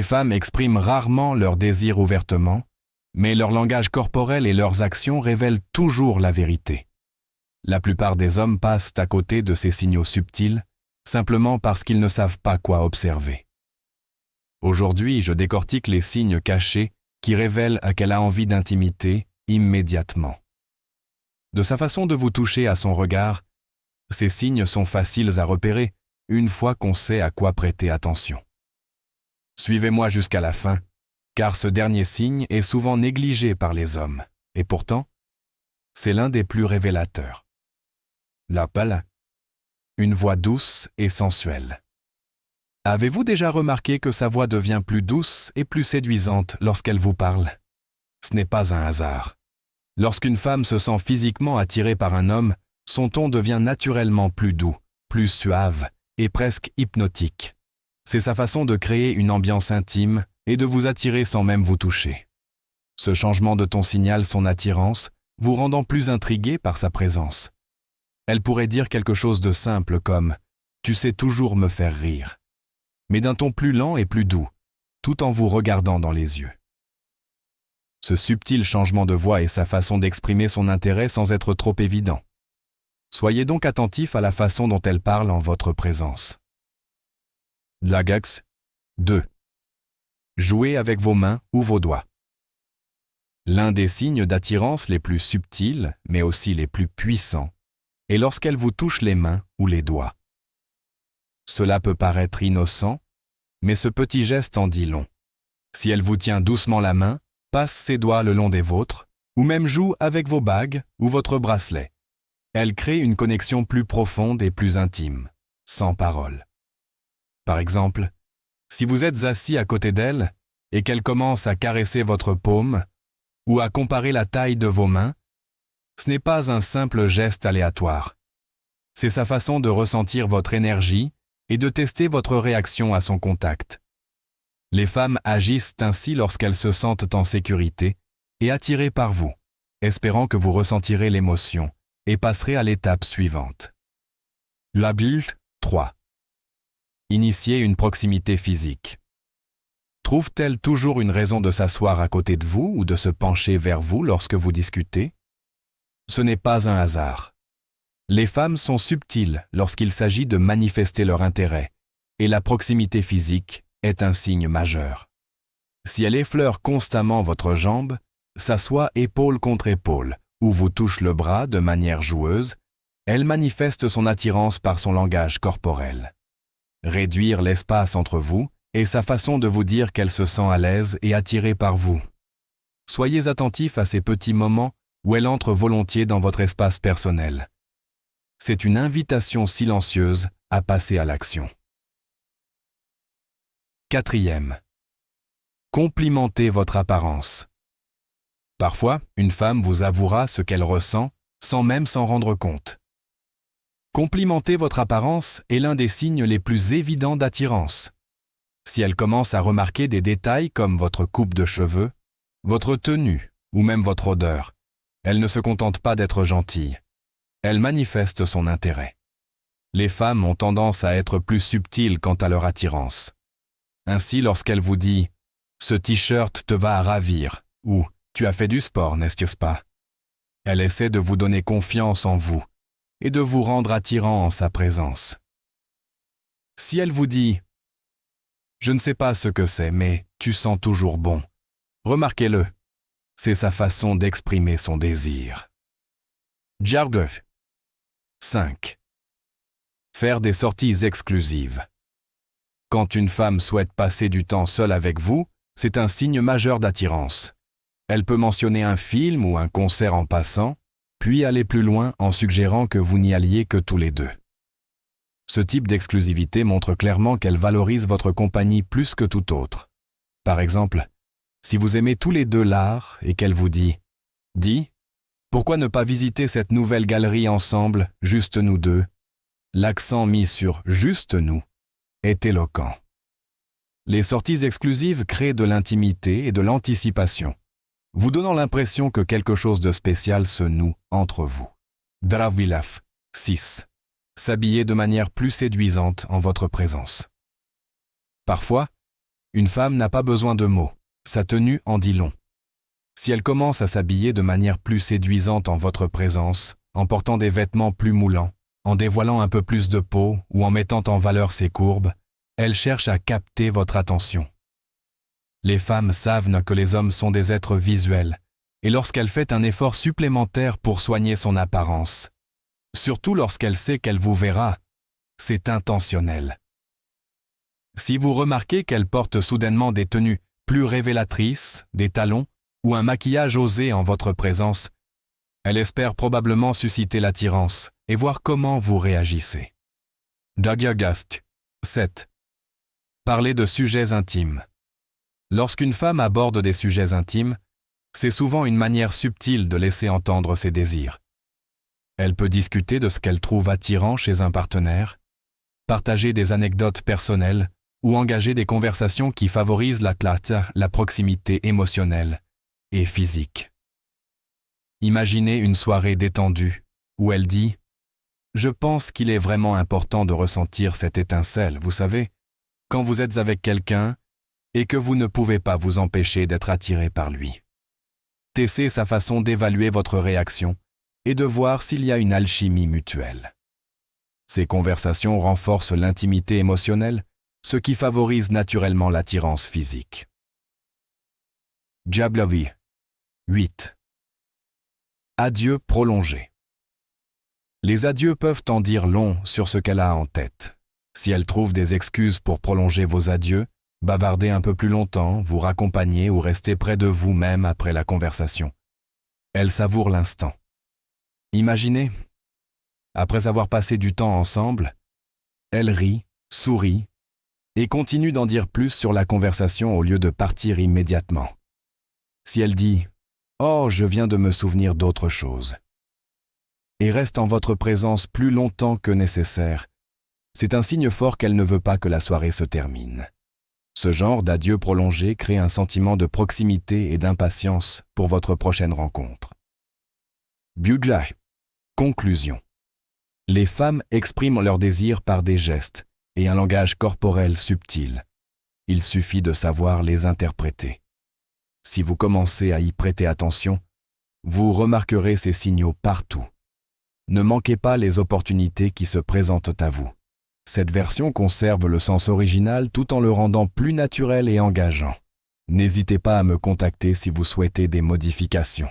Les femmes expriment rarement leurs désirs ouvertement, mais leur langage corporel et leurs actions révèlent toujours la vérité. La plupart des hommes passent à côté de ces signaux subtils, simplement parce qu'ils ne savent pas quoi observer. Aujourd'hui, je décortique les signes cachés qui révèlent qu'elle a envie d'intimité immédiatement. De sa façon de vous toucher à son regard, ces signes sont faciles à repérer une fois qu'on sait à quoi prêter attention. Suivez-moi jusqu'à la fin, car ce dernier signe est souvent négligé par les hommes, et pourtant, c'est l'un des plus révélateurs. La pala, une voix douce et sensuelle. Avez-vous déjà remarqué que sa voix devient plus douce et plus séduisante lorsqu'elle vous parle? Ce n'est pas un hasard. Lorsqu'une femme se sent physiquement attirée par un homme, son ton devient naturellement plus doux, plus suave et presque hypnotique. C'est sa façon de créer une ambiance intime et de vous attirer sans même vous toucher. Ce changement de ton signale son attirance, vous rendant plus intrigué par sa présence. Elle pourrait dire quelque chose de simple comme « Tu sais toujours me faire rire », mais d'un ton plus lent et plus doux, tout en vous regardant dans les yeux. Ce subtil changement de voix est sa façon d'exprimer son intérêt sans être trop évident. Soyez donc attentif à la façon dont elle parle en votre présence. Dlagax 2. Jouez avec vos mains ou vos doigts. L'un des signes d'attirance les plus subtils, mais aussi les plus puissants, est lorsqu'elle vous touche les mains ou les doigts. Cela peut paraître innocent, mais ce petit geste en dit long. Si elle vous tient doucement la main, passe ses doigts le long des vôtres, ou même joue avec vos bagues ou votre bracelet, elle crée une connexion plus profonde et plus intime, sans parole. Par exemple, si vous êtes assis à côté d'elle et qu'elle commence à caresser votre paume ou à comparer la taille de vos mains, ce n'est pas un simple geste aléatoire. C'est sa façon de ressentir votre énergie et de tester votre réaction à son contact. Les femmes agissent ainsi lorsqu'elles se sentent en sécurité et attirées par vous, espérant que vous ressentirez l'émotion et passerez à l'étape suivante. La bulle 3. Initier une proximité physique. Trouve-t-elle toujours une raison de s'asseoir à côté de vous ou de se pencher vers vous lorsque vous discutez? Ce n'est pas un hasard. Les femmes sont subtiles lorsqu'il s'agit de manifester leur intérêt, et la proximité physique est un signe majeur. Si elle effleure constamment votre jambe, s'assoit épaule contre épaule, ou vous touche le bras de manière joueuse, elle manifeste son attirance par son langage corporel. Réduire l'espace entre vous est sa façon de vous dire qu'elle se sent à l'aise et attirée par vous. Soyez attentif à ces petits moments où elle entre volontiers dans votre espace personnel. C'est une invitation silencieuse à passer à l'action. 4. Complimentez votre apparence. Parfois, une femme vous avouera ce qu'elle ressent sans même s'en rendre compte. Complimenter votre apparence est l'un des signes les plus évidents d'attirance. Si elle commence à remarquer des détails comme votre coupe de cheveux, votre tenue ou même votre odeur, elle ne se contente pas d'être gentille. Elle manifeste son intérêt. Les femmes ont tendance à être plus subtiles quant à leur attirance. Ainsi, lorsqu'elle vous dit « Ce t-shirt te va à ravir » ou « Tu as fait du sport, n'est-ce pas ?» Elle essaie de vous donner confiance en vous et de vous rendre attirant en sa présence. Si elle vous dit « Je ne sais pas ce que c'est, mais tu sens toujours bon », remarquez-le, c'est sa façon d'exprimer son désir. Jargov 5. Faire des sorties exclusives. Quand une femme souhaite passer du temps seule avec vous, c'est un signe majeur d'attirance. Elle peut mentionner un film ou un concert en passant, puis aller plus loin en suggérant que vous n'y alliez que tous les deux. Ce type d'exclusivité montre clairement qu'elle valorise votre compagnie plus que tout autre. Par exemple, si vous aimez tous les deux l'art et qu'elle vous dit « Dis, pourquoi ne pas visiter cette nouvelle galerie ensemble, juste nous deux ?» L'accent mis sur « juste nous » est éloquent. Les sorties exclusives créent de l'intimité et de l'anticipation, vous donnant l'impression que quelque chose de spécial se noue entre vous. Dravilaf 6. S'habiller de manière plus séduisante en votre présence. Parfois, Une femme n'a pas besoin de mots, sa tenue en dit long. Si elle commence à s'habiller de manière plus séduisante en votre présence, en portant des vêtements plus moulants, en dévoilant un peu plus de peau ou en mettant en valeur ses courbes, elle cherche à capter votre attention. Les femmes savent que les hommes sont des êtres visuels, et lorsqu'elle fait un effort supplémentaire pour soigner son apparence, surtout lorsqu'elle sait qu'elle vous verra, c'est intentionnel. Si vous remarquez qu'elle porte soudainement des tenues plus révélatrices, des talons ou un maquillage osé en votre présence, elle espère probablement susciter l'attirance et voir comment vous réagissez. Dagyagast 7. Parler de sujets intimes. Lorsqu'une femme aborde des sujets intimes, c'est souvent une manière subtile de laisser entendre ses désirs. Elle peut discuter de ce qu'elle trouve attirant chez un partenaire, partager des anecdotes personnelles ou engager des conversations qui favorisent la proximité émotionnelle et physique. Imaginez une soirée détendue où elle dit « Je pense qu'il est vraiment important de ressentir cette étincelle, vous savez, quand vous êtes avec quelqu'un et que vous ne pouvez pas vous empêcher d'être attiré par lui. » Testez sa façon d'évaluer votre réaction et de voir s'il y a une alchimie mutuelle. Ces conversations renforcent l'intimité émotionnelle, ce qui favorise naturellement l'attirance physique. Jablavi 8. Adieux prolongé. Les adieux peuvent en dire long sur ce qu'elle a en tête. Si elle trouve des excuses pour prolonger vos adieux, bavardez un peu plus longtemps, vous raccompagner ou rester près de vous même après la conversation. Elle savoure l'instant. Imaginez, après avoir passé du temps ensemble, elle rit, sourit et continue d'en dire plus sur la conversation au lieu de partir immédiatement. Si elle dit « Oh, je viens de me souvenir d'autre chose » et reste en votre présence plus longtemps que nécessaire, c'est un signe fort qu'elle ne veut pas que la soirée se termine. Ce genre d'adieu prolongé crée un sentiment de proximité et d'impatience pour votre prochaine rencontre. Bugla. Conclusion. Les femmes expriment leur désir par des gestes et un langage corporel subtil. Il suffit de savoir les interpréter. Si vous commencez à y prêter attention, vous remarquerez ces signaux partout. Ne manquez pas les opportunités qui se présentent à vous. Cette version conserve le sens original tout en le rendant plus naturel et engageant. N'hésitez pas à me contacter si vous souhaitez des modifications.